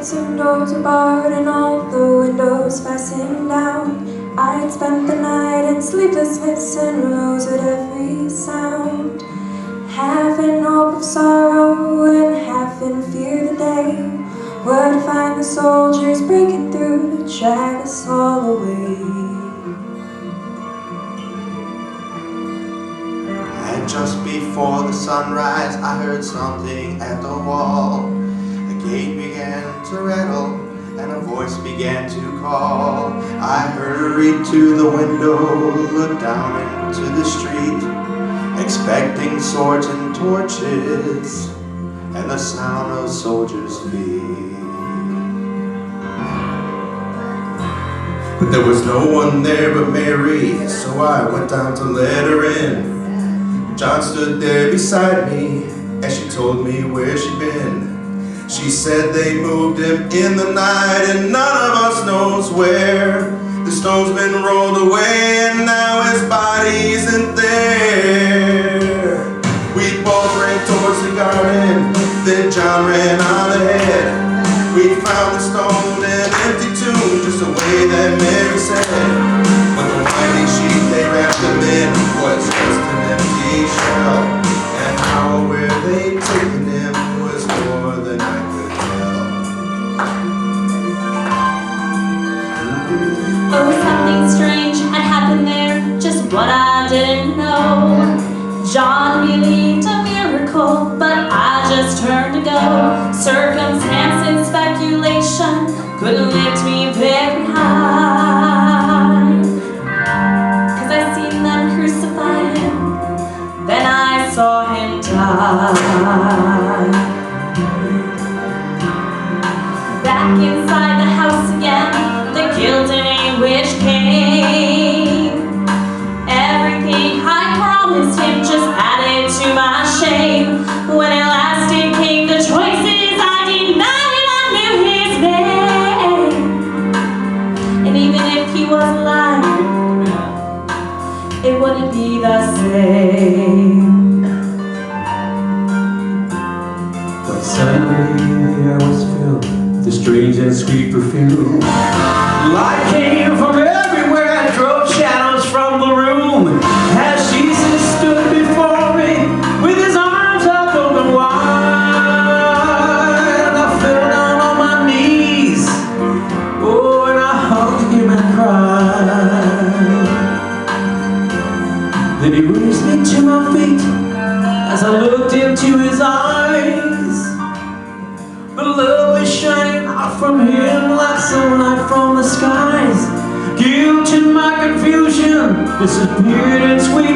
lights and doors were barred and all the windows fastened down. I had spent the night in sleeplessness and rose at every sound, half in hope of sorrow and half in fear the day would find the soldiers breaking through to drag us all away. And just before the sunrise, I heard something at the wall. The gate began to rattle and a voice began to call. I hurried to the window, looked down into the street, expecting swords and torches and the sound of soldiers' feet. But there was no one there but Mary, so I went down to let her in. John stood there beside me as she told me where she'd been. She said they moved him in the night and none of us knows where. The stone's been rolled away and now his body isn't there. We both ran towards the garden, then John ran on ahead. We found the stone and empty tomb, just the way that Mary said. But the winding sheet they wrapped him in was just an empty shell. And how where they taken him was more than I could tell. Oh, something strange had happened there, just what I didn't know. John believed a miracle, but I just turned to go. Circumstance and speculation couldn't lift me very high, 'cause I seen them crucify him, then I saw him die. Back inside the house again, the guilt and anguish came. Everything I promised him just added to my shame. When at last it came to choices, I denied I knew his name. And even if he was lying, it wouldn't be the same. But suddenly the air was filled with the strange and sweet perfume. Light came from everywhere and drove shadows from the room. As Jesus stood before me with his arms up open wide, I fell down on my knees, oh, and I hugged him and cried. Then he raised me to my feet as I looked into his eyes. The love was shining out from him like sunlight from the skies. Guilt and my confusion disappeared in sweet